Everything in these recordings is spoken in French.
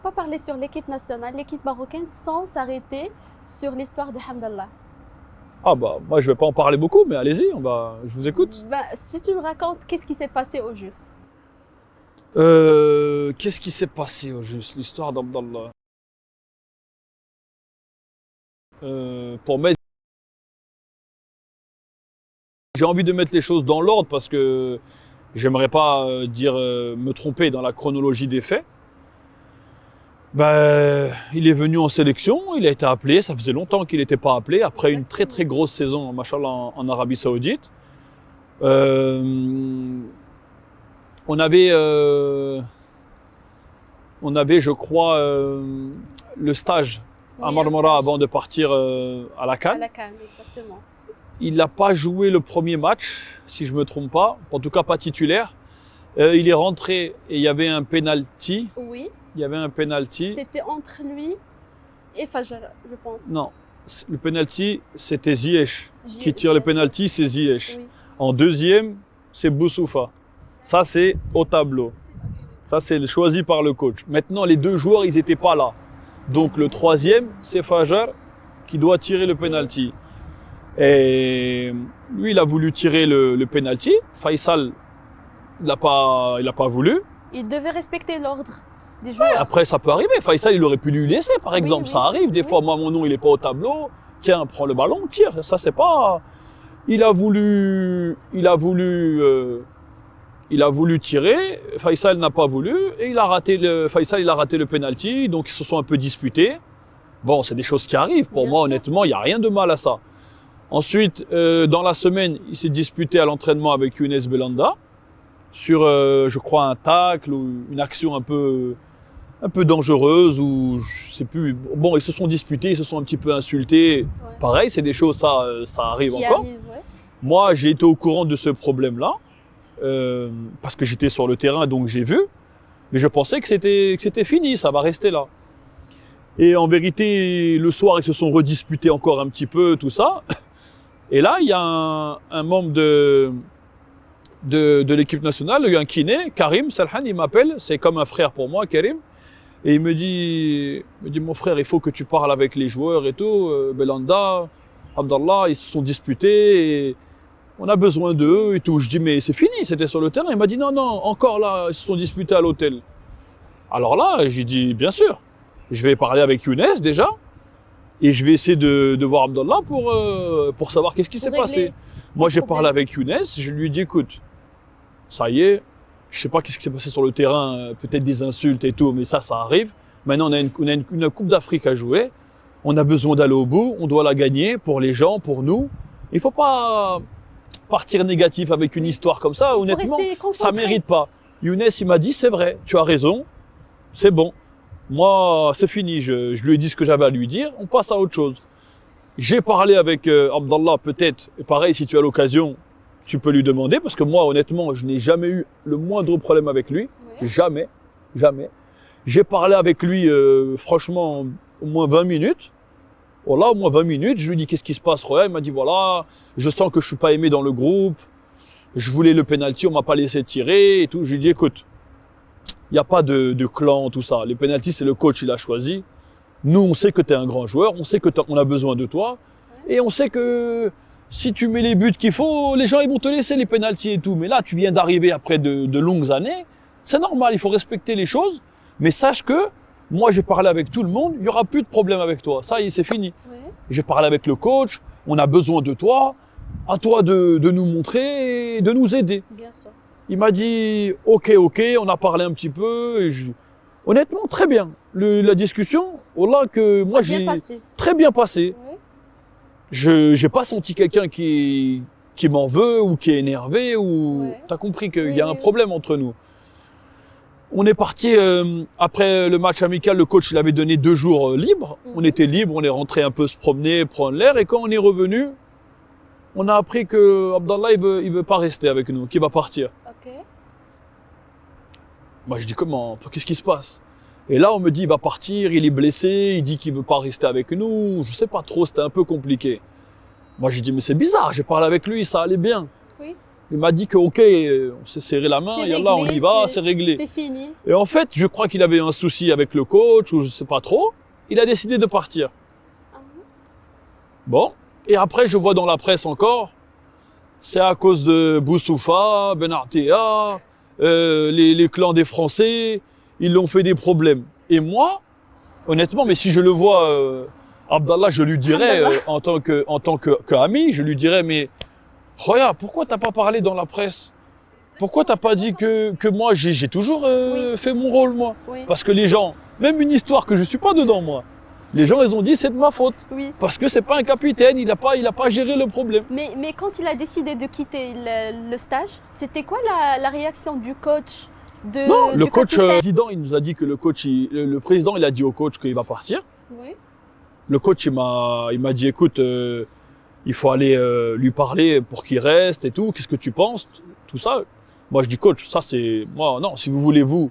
Pas parler sur l'équipe nationale, l'équipe marocaine, sans s'arrêter sur l'histoire de Hamdallah. Ah bah, moi je vais pas en parler beaucoup, mais allez-y, je vous écoute. Bah, si tu me racontes, qu'est-ce qui s'est passé au juste? Qu'est-ce qui s'est passé au juste? L'histoire d'Abdallah. Pour mettre, j'ai envie de mettre les choses dans l'ordre parce que j'aimerais pas me tromper dans la chronologie des faits. Ben, il est venu en sélection, il a été appelé, ça faisait longtemps qu'il n'était pas appelé, après une très très grosse saison, machallah, en Arabie Saoudite. Euh, on avait, je crois, le stage à Oui, Marmara avant de partir à la à CAN. la CAN, exactement. Il n'a pas joué le premier match, si je me trompe pas, en tout cas pas titulaire. Il est rentré et il y avait un penalty. Oui, Il y avait un penalty. c'était entre lui et Fajr, je pense. Non, le penalty, c'était Ziyech. J- Qui tire le penalty, c'est Ziyech. Oui. En deuxième, c'est Boussoufa. Ça, c'est au tableau. Ça, c'est choisi par le coach. Maintenant, les deux joueurs, ils n'étaient pas là. Donc, le troisième, c'est Fajr qui doit tirer le penalty. Et lui, il a voulu tirer le penalty. Faisal, il n'a pas voulu. Il devait respecter l'ordre des joueurs. Après, ça peut arriver. Faisal, il aurait pu lui laisser, par exemple. Oui, Ça arrive. Des oui. fois, moi, mon nom, il n'est pas au tableau. Tiens, prends le ballon, tire. Ça, c'est pas. Il a voulu tirer. Faisal n'a pas voulu et Faisal, il a raté le penalty. Donc, ils se sont un peu disputés. Bon, c'est des choses qui arrivent. Pour Bien moi, sûr. honnêtement, il n'y a rien de mal à ça. Ensuite, dans la semaine, il s'est disputé à l'entraînement avec Younes Belanda sur, je crois, un tacle ou une action un peu dangereuse ou je sais plus. Bon, ils se sont disputés, ils se sont un petit peu insultés. Ouais. Pareil, c'est des choses, ça arrive Qui encore. arrive, ouais. Moi, j'ai été au courant de ce problème-là parce que j'étais sur le terrain, donc j'ai vu. Mais je pensais que c'était fini, ça va rester là. Et en vérité, le soir, ils se sont redisputés encore un petit peu, tout ça. Et là, il y a un membre de l'équipe nationale, un kiné, Karim Salhan, il m'appelle, c'est comme un frère pour moi, Karim. Et il me dit, mon frère, il faut que tu parles avec les joueurs et tout, Belanda, Abdallah, ils se sont disputés, et on a besoin d'eux et tout. Je dis, mais c'est fini, c'était sur le terrain. Il m'a dit, non, encore là, ils se sont disputés à l'hôtel. Alors là, j'ai dit, bien sûr, je vais parler avec Younes déjà, et je vais essayer de voir Abdallah pour savoir qu'est-ce qui s'est Pour passé. régler Moi, le j'ai problème. parlé avec Younes, je lui ai dit, écoute, ça y est, je sais pas qu'est-ce qui s'est passé sur le terrain, peut-être des insultes et tout, mais ça arrive. Maintenant, on a une Coupe d'Afrique à jouer, on a besoin d'aller au bout, on doit la gagner pour les gens, pour nous. Il faut pas partir négatif avec une histoire comme ça, Il faut honnêtement, rester ça concentré. mérite pas. Younes, il m'a dit, c'est vrai, tu as raison, c'est bon. Moi, c'est fini, je lui ai dit ce que j'avais à lui dire, on passe à autre chose. J'ai parlé avec Abdallah, peut-être, et pareil, si tu as l'occasion, tu peux lui demander, parce que moi, honnêtement, je n'ai jamais eu le moindre problème avec lui. Ouais. Jamais. J'ai parlé avec lui, franchement, au moins 20 minutes. Voilà, au moins 20 minutes, je lui ai dit qu'est-ce qui se passe, Roya. Il m'a dit voilà, je sens que je suis pas aimé dans le groupe. Je voulais le penalty, on m'a pas laissé tirer et tout. Je lui ai dit écoute, il n'y a pas de clan, tout ça. Les penalties, c'est le coach, il a choisi. Nous, on sait que tu es un grand joueur, on sait que on a besoin de toi. Et on sait que si tu mets les buts qu'il faut, les gens ils vont te laisser les penalties et tout. Mais là, tu viens d'arriver après de longues années. C'est normal, il faut respecter les choses. Mais sache que moi, j'ai parlé avec tout le monde, il n'y aura plus de problème avec toi. Ça y est, c'est fini. Ouais. J'ai parlé avec le coach, on a besoin de toi. À toi de nous montrer et de nous aider. Bien sûr. Il m'a dit ok, on a parlé un petit peu. Et honnêtement, très bien. La discussion, voilà que moi Bien j'ai passé. très bien passé. Ouais. Je n'ai pas senti quelqu'un qui m'en veut ou qui est énervé ou Ouais. t'as compris qu'il Oui, y a un oui. problème entre nous. On est parti après le match amical, le coach il avait donné 2 jours libres. Mhm. On était libre, on est rentré un peu se promener, prendre l'air et quand on est revenu, on a appris que Abdallah il veut pas rester avec nous, qu'il va partir. Ok. Moi je dis comment, qu'est-ce qui se passe? Et là on me dit il va partir, il est blessé, il dit qu'il veut pas rester avec nous, je sais pas trop, c'était un peu compliqué. Moi j'ai dit mais c'est bizarre, j'ai parlé avec lui, ça allait bien. Oui. Il m'a dit que ok, on s'est serré la main, C'est yallah, on réglé, y va, c'est réglé. C'est fini. Et en fait, je crois qu'il avait un souci avec le coach, ou je sais pas trop. Il a décidé de partir. Ah, Bon. Et après, je vois dans la presse encore, c'est à cause de Boussoufa, Ben Artea, les clans des Français, ils l'ont fait des problèmes. Et moi, honnêtement, mais si je le vois, Abdallah, je lui dirais, en tant que ami, je lui dirais, mais Roya, pourquoi t'as pas parlé dans la presse? Pourquoi t'as pas dit que moi, j'ai toujours Oui. fait mon rôle, moi? Oui. Parce que les gens, même une histoire que je suis pas dedans, moi, les gens, ils ont dit c'est de ma faute. Oui. Parce que c'est pas un capitaine, il a pas géré le problème. Mais quand il a décidé de quitter le stage, c'était quoi la réaction du coach Non, le du coach, capitaine? le président, il nous a dit que le président, il a dit au coach qu'il va partir. Oui. Le coach, il m'a dit, écoute, il faut aller lui parler pour qu'il reste et tout. Qu'est-ce que tu penses? Tout ça. Moi, je dis, coach, ça c'est, moi, non, si vous voulez, vous,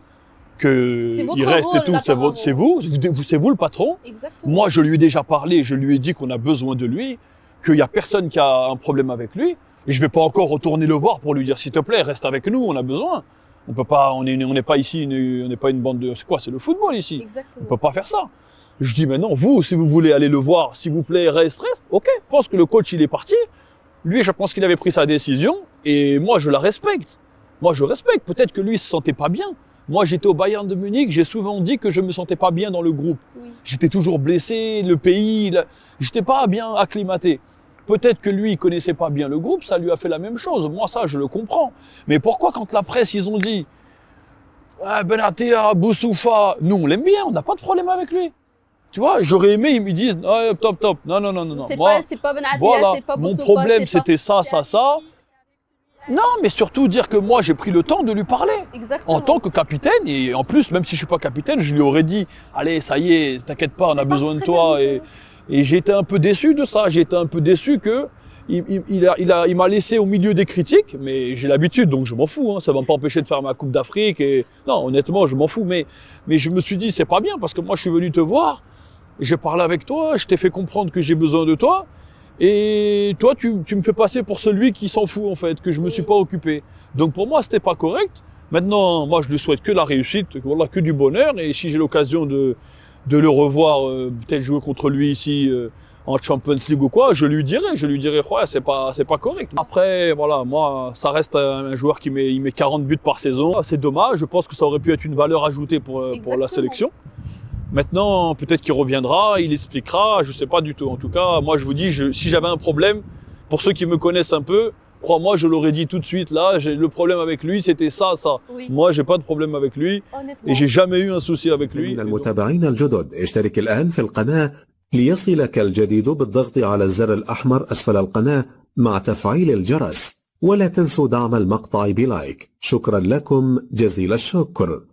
C'est votre qu'il reste rôle, et tout, là, c'est apparemment. c'est vous le patron. Exactement. Moi, je lui ai déjà parlé, je lui ai dit qu'on a besoin de lui, qu'il y a personne qui a un problème avec lui. Et je vais pas encore retourner le voir pour lui dire, s'il te plaît, reste avec nous, on a besoin. On peut pas, on n'est pas ici, on n'est pas une bande de, c'est quoi, c'est le football ici. On Exactement. peut pas faire ça. Je dis, mais non, vous, si vous voulez aller le voir, s'il vous plaît, reste. Ok. Je pense que le coach, il est parti. Lui, je pense qu'il avait pris sa décision. Et moi, je la respecte. Moi, je respecte. Peut-être que lui, il se sentait pas bien. Moi, j'étais au Bayern de Munich. J'ai souvent dit que je me sentais pas bien dans le groupe. Oui. J'étais toujours blessé, le pays, j'étais pas bien acclimaté. Peut-être que lui, il connaissait pas bien le groupe, ça lui a fait la même chose. Moi, ça, je le comprends. Mais pourquoi, quand la presse, ils ont dit, ah, Ben Artea, Boussoufa, nous, on l'aime bien, on n'a pas de problème avec lui. Tu vois, j'aurais aimé, ils me disent, ah, top, top. Non, non, non, non, non. C'est Moi, pas Ben Artea, voilà, c'est pas mon Boussoufa, problème, c'est pas- c'était ça, ça, ça. Non, mais surtout dire que moi, j'ai pris le temps de lui parler. Exactement. En tant que capitaine, et en plus, même si je suis pas capitaine, je lui aurais dit, allez, ça y est, t'inquiète pas, on a C'est besoin de pas toi. très bien. Et j'ai été un peu déçu de ça. J'ai été un peu déçu que il m'a laissé au milieu des critiques, mais j'ai l'habitude, donc je m'en fous. Hein, ça va pas empêcher de faire ma Coupe d'Afrique. Et non, honnêtement, je m'en fous. Mais je me suis dit, c'est pas bien parce que moi, je suis venu te voir, j'ai parlé avec toi, je t'ai fait comprendre que j'ai besoin de toi. Et toi, tu me fais passer pour celui qui s'en fout, en fait, que je me suis pas occupé. Donc pour moi, c'était pas correct. Maintenant, moi, je lui souhaite que la réussite, voilà, que du bonheur. Et si j'ai l'occasion de le revoir, peut-être jouer contre lui ici en Champions League ou quoi, je lui dirai, ouais, c'est pas correct. Après, voilà, moi, ça reste un joueur qui met 40 buts par saison. C'est dommage. Je pense que ça aurait pu être une valeur ajoutée pour la Exactement. sélection. Maintenant, peut-être qu'il reviendra, il expliquera, je sais pas du tout. En tout cas, moi, je vous dis, si j'avais un problème, pour ceux qui me connaissent un peu, crois-moi, je l'aurais dit tout de suite. Là, le problème avec lui, c'était ça, ça. Oui. Moi, j'ai pas de problème avec lui Honnêtement. et j'ai jamais eu un souci avec lui. من المتابعين الجدد اشترك الآن في القناة ليصلك الجديد بالضغط على الزر الأحمر أسفل القناة مع تفعيل الجرس ولا تنسوا دعم المقطع بلايك. شكرا لكم جزيل الشكر.